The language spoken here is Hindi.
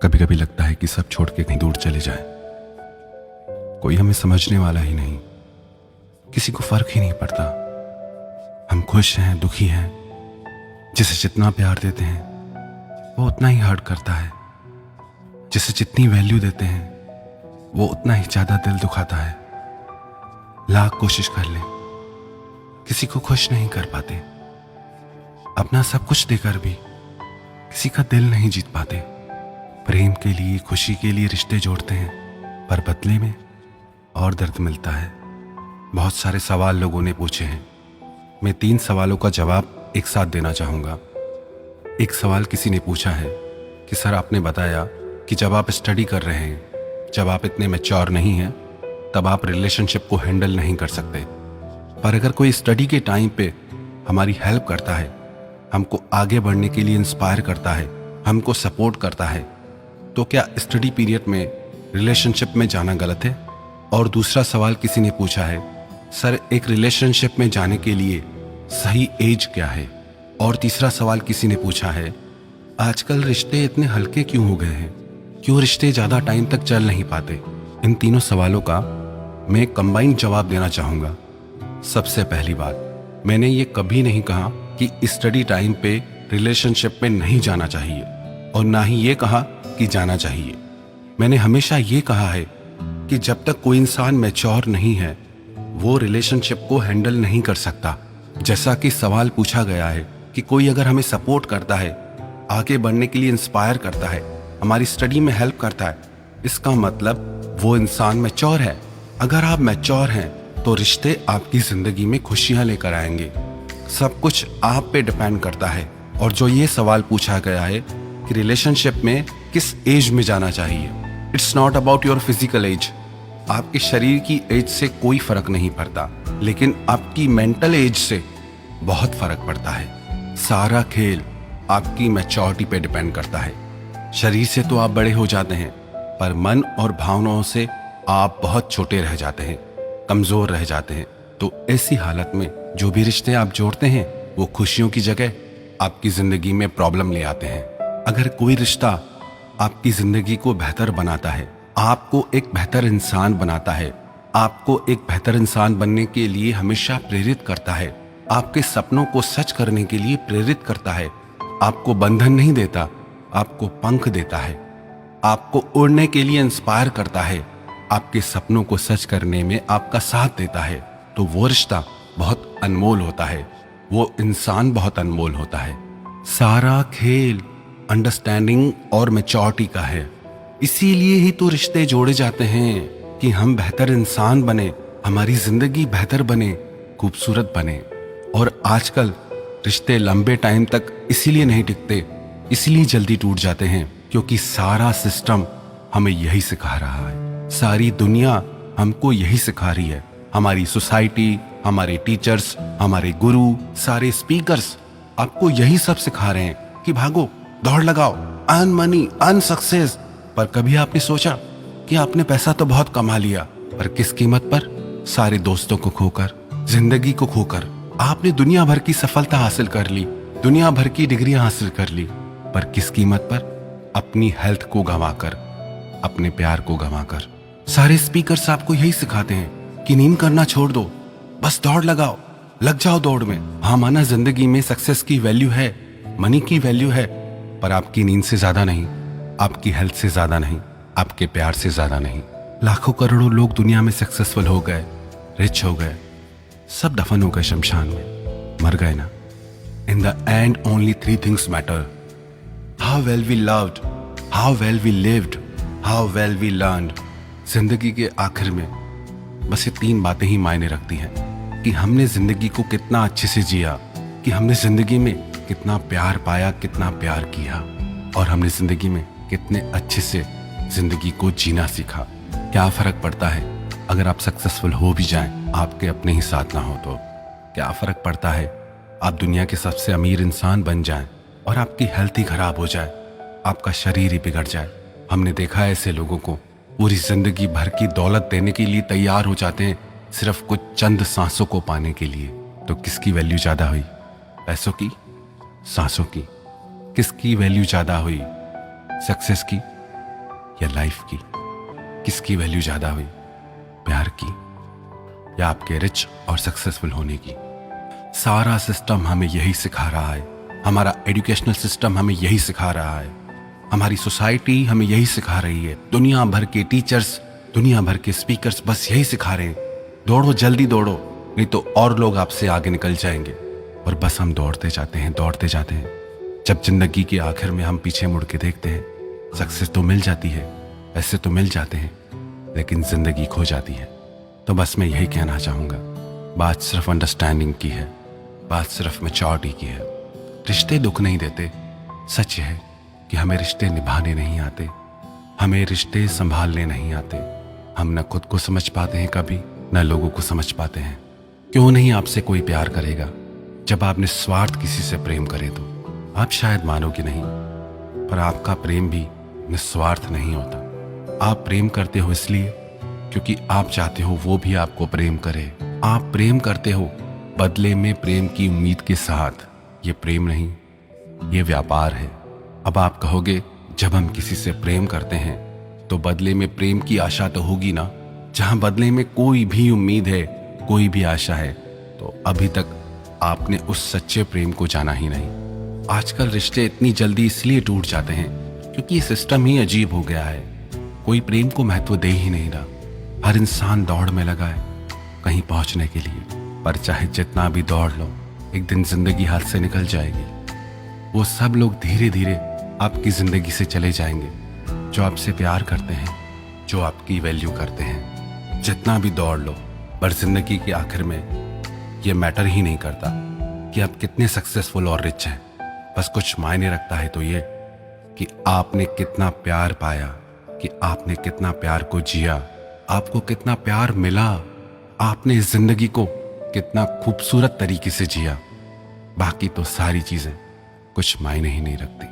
कभी कभी लगता है कि सब छोड़ के कहीं दूर चले जाए। कोई हमें समझने वाला ही नहीं, किसी को फर्क ही नहीं पड़ता। हम खुश हैं, दुखी हैं, जिसे जितना प्यार देते हैं वो उतना ही हर्ट करता है, जिसे जितनी वैल्यू देते हैं वो उतना ही ज्यादा दिल दुखाता है। लाख कोशिश कर ले, किसी को खुश नहीं कर पाते। अपना सब कुछ देकर भी किसी का दिल नहीं जीत पाते। प्रेम के लिए, खुशी के लिए रिश्ते जोड़ते हैं, पर बदले में और दर्द मिलता है। बहुत सारे सवाल लोगों ने पूछे हैं। मैं 3 सवालों का जवाब एक साथ देना चाहूँगा। एक सवाल किसी ने पूछा है कि सर, आपने बताया कि जब आप स्टडी कर रहे हैं, जब आप इतने मैच्योर नहीं हैं, तब आप रिलेशनशिप को हैंडल नहीं कर सकते। पर अगर कोई स्टडी के टाइम पे हमारी हेल्प करता है, हमको आगे बढ़ने के लिए इंस्पायर करता है, हमको सपोर्ट करता है, तो क्या स्टडी पीरियड में रिलेशनशिप में जाना गलत है? और दूसरा सवाल किसी ने पूछा है, सर, एक रिलेशनशिप में जाने के लिए सही एज क्या है? और तीसरा सवाल किसी ने पूछा है, आजकल रिश्ते इतने हल्के क्यों हो गए हैं? क्यों रिश्ते ज़्यादा टाइम तक चल नहीं पाते? इन तीनों सवालों का मैं कंबाइंड जवाब देना चाहूँगा। सबसे पहली बात, मैंने ये कभी नहीं कहा कि स्टडी टाइम पे रिलेशनशिप में नहीं जाना चाहिए, और ना ही ये कहा कि जाना चाहिए। मैंने हमेशा ये कहा है कि जब तक कोई इंसान मैच्योर नहीं है, वो रिलेशनशिप को हैंडल नहीं कर सकता। जैसा कि सवाल पूछा गया है कि कोई अगर हमें सपोर्ट करता है, आगे बढ़ने के लिए इंस्पायर करता है, हमारी स्टडी में हेल्प करता है, इसका मतलब वो इंसान मैच्योर है। अगर आप मैच्योर हैं तो रिश्ते आपकी जिंदगी में खुशियां लेकर आएंगे। सब कुछ आप पे डिपेंड करता है। और जो ये सवाल पूछा गया है कि रिलेशनशिप में किस एज में जाना चाहिए, it's not about your physical age. आपके शरीर की एज से कोई फर्क नहीं पड़ता, लेकिन आपकी मेंटल एज से बहुत फर्क पड़ता है। सारा खेल आपकी मैच्योरिटी पे डिपेंड करता है। शरीर से तो आप बड़े हो जाते हैं, पर मन और भावनाओं से आप बहुत छोटे रह जाते हैं, कमजोर रह जाते हैं। तो ऐसी हालत में जो भी रिश्ते आप जोड़ते हैं, वो खुशियों की जगह आपकी जिंदगी में प्रॉब्लम ले आते हैं। अगर कोई रिश्ता आपकी जिंदगी को बेहतर बनाता है, आपको एक बेहतर इंसान बनाता है, आपको एक बेहतर इंसान बनने के लिए हमेशा प्रेरित करता है, आपके सपनों को सच करने के लिए प्रेरित करता है, आपको बंधन नहीं देता, आपको पंख देता है, आपको उड़ने के लिए इंस्पायर करता है, आपके सपनों को सच करने में आपका साथ देता है, तो वो रिश्ता बहुत अनमोल होता है, वो इंसान बहुत अनमोल होता है। सारा खेल अंडरस्टैंडिंग और मैच्योरिटी का है। इसीलिए ही तो रिश्ते जोड़े जाते हैं कि हम बेहतर इंसान बने, हमारी जिंदगी बेहतर बने, खूबसूरत बने। और आजकल रिश्ते लंबे टाइम तक इसीलिए नहीं टिकते, इसलिए जल्दी टूट जाते हैं, क्योंकि सारा सिस्टम हमें यही सिखा रहा है। सारी दुनिया हमको यही सिखा रही है। हमारी सोसाइटी, हमारे टीचर्स, हमारे गुरु, सारे स्पीकर्स आपको यही सब सिखा रहे हैं कि भागो, दौड़ लगाओ, अर्न मनी, अर्न सक्सेस। पर कभी आपने सोचा कि आपने पैसा तो बहुत कमा लिया, पर किस कीमत पर? सारे दोस्तों को खोकर, जिंदगी को खोकर। आपने दुनिया भर की सफलता हासिल कर ली, दुनिया भर की डिग्रियां हासिल कर ली, पर किस कीमत पर? अपनी हेल्थ को गंवाकर, अपने प्यार को गंवाकर। सारे स्पीकर्स आपको यही सिखाते हैं कि नींद करना छोड़ दो, बस दौड़ लगाओ, लग जाओ दौड़ में। हाँ, माना जिंदगी में सक्सेस की वैल्यू है, मनी की वैल्यू है, पर आपकी नींद से ज्यादा नहीं, आपकी हेल्थ से ज्यादा नहीं, आपके प्यार से ज्यादा नहीं। लाखों करोड़ों लोग दुनिया में सक्सेसफुल हो गए, रिच हो गए, सब दफन हो गए शमशान में, मर गए ना। In the end only 3 things matter: how well we loved, how well we lived, how well we learned. जिंदगी के आखिर में बस ये 3 बातें ही मायने रखती हैं कि हमने जिंदगी को कितना अच्छे से जिया, कि हमने जिंदगी में कितना प्यार पाया, कितना प्यार किया, और हमने जिंदगी में कितने अच्छे से जिंदगी को जीना सीखा। क्या फर्क पड़ता है अगर आप सक्सेसफुल हो भी जाएं, आपके अपने ही साथ ना हो तो? क्या फर्क पड़ता है आप दुनिया के सबसे अमीर इंसान बन जाएं और आपकी हेल्थ ही खराब हो जाए, आपका शरीर ही बिगड़ जाए? हमने देखा है ऐसे लोगों को पूरी जिंदगी भर की दौलत देने के लिए तैयार हो जाते हैं, सिर्फ कुछ चंद सांसों को पाने के लिए। तो किसकी वैल्यू ज्यादा हुई, पैसों की, सांसों की? किसकी वैल्यू ज्यादा हुई, सक्सेस की या लाइफ की? किसकी वैल्यू ज्यादा हुई, प्यार की या आपके रिच और सक्सेसफुल होने की? सारा सिस्टम हमें यही सिखा रहा है, हमारा एजुकेशनल सिस्टम हमें यही सिखा रहा है, हमारी सोसाइटी हमें यही सिखा रही है, दुनिया भर के टीचर्स, दुनिया भर के स्पीकर्स बस यही सिखा रहे हैं, दौड़ो, जल्दी दौड़ो, नहीं तो और लोग आपसे आगे निकल जाएंगे। और बस हम दौड़ते जाते हैं, दौड़ते जाते हैं। जब जिंदगी के आखिर में हम पीछे मुड़ के देखते हैं, सक्सेस तो मिल जाती है, पैसे तो मिल जाते हैं, लेकिन जिंदगी खो जाती है। तो बस मैं यही कहना चाहूँगा, बात सिर्फ अंडरस्टैंडिंग की है, बात सिर्फ मैच्योरिटी की है। रिश्ते दुख नहीं देते। सच है कि हमें रिश्ते निभाने नहीं आते, हमें रिश्ते संभालने नहीं आते। हम न खुद को समझ पाते हैं कभी, न लोगों को समझ पाते हैं। क्यों नहीं आपसे कोई प्यार करेगा? जब आप निस्वार्थ किसी से प्रेम करें तो आप शायद मानोगे नहीं, पर आपका प्रेम भी निस्वार्थ नहीं होता। आप प्रेम करते हो इसलिए क्योंकि आप चाहते हो वो भी आपको प्रेम करे। आप प्रेम करते हो बदले में प्रेम की उम्मीद के साथ। ये प्रेम नहीं, ये व्यापार है। अब आप कहोगे, जब हम किसी से प्रेम करते हैं तो बदले में प्रेम की आशा तो होगी ना। जहां बदले में कोई भी उम्मीद है, कोई भी आशा है, तो अभी तक आपने उस सच्चे प्रेम को जाना ही नहीं। आजकल रिश्ते इतनी जल्दी इसलिए टूट जाते हैं क्योंकि ये सिस्टम ही अजीब हो गया है। कोई प्रेम को महत्व दे ही नहीं रहा। हर इंसान दौड़ में लगा है कहीं पहुंचने के लिए, पर चाहे जितना भी दौड़ लो, एक दिन जिंदगी हाथ से निकल जाएगी। वो सब लोग धीरे धीरे आपकी जिंदगी से चले जाएंगे जो आपसे प्यार करते हैं, जो आपकी वैल्यू करते हैं। जितना भी दौड़ लो, पर जिंदगी के आखिर में ये मैटर ही नहीं करता कि आप कितने सक्सेसफुल और रिच हैं। बस कुछ मायने रखता है तो ये कि आपने कितना प्यार पाया, कि आपने कितना प्यार को जिया, आपको कितना प्यार मिला, आपने इस जिंदगी को कितना खूबसूरत तरीके से जिया। बाकी तो सारी चीजें कुछ मायने ही नहीं रखती।